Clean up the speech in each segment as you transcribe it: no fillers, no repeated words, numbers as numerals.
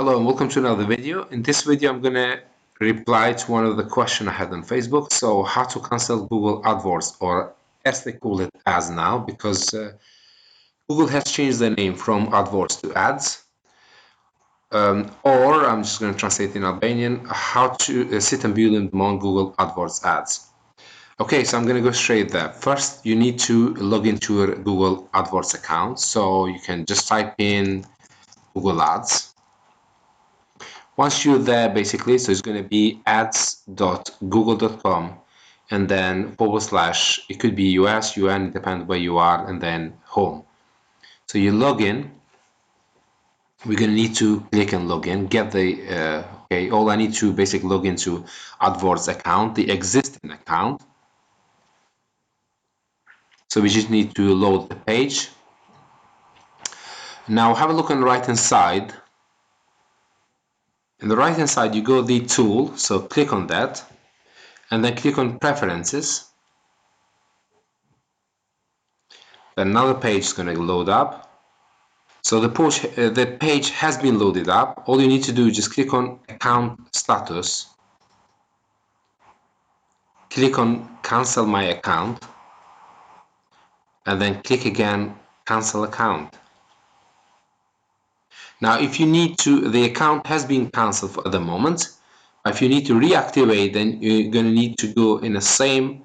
Hello and welcome to another video. In this video, I'm gonna reply to one of the questions I had on Facebook. So how to cancel Google AdWords, or as they call it as now, because Google has changed the name from AdWords to ads. Or I'm just gonna translate in Albanian, how to sit mbyllim among Google AdWords ads. Okay, so I'm gonna go straight there. First, you need to log into your Google AdWords account. So you can just type in Google Ads. Once you're there, basically, so it's going to be ads.google.com and then / it could be US, UN, depends where you are, and then home. So you log in. We're going to need to click and log in, get the, okay, all I need to basically log into AdWords account, the existing account. So we just need to load the page. Now have a look on the right hand side. On the right hand side, you go the tool, so click on that. And then click on preferences. Then another page is going to load up. So the page has been loaded up. All you need to do is just click on account status. Click on cancel my account. And then click again cancel account. Now if you need to, the account has been cancelled for the moment. If you need to reactivate, then you're going to need to go in the same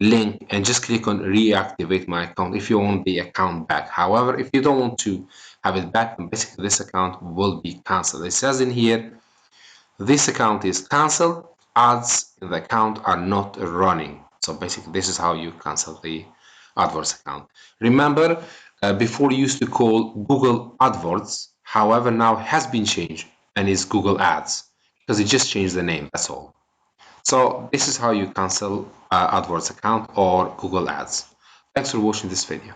link and just click on reactivate my account if you want the account back. However, if you don't want to have it back, then basically this account will be cancelled. It says in here, this account is cancelled, ads in the account are not running. So basically this is how you cancel the AdWords account. Remember, before you used to call Google AdWords, however now has been changed and is Google Ads, because it just changed the name, that's all. So this is how you cancel AdWords account or Google Ads. Thanks for watching this video.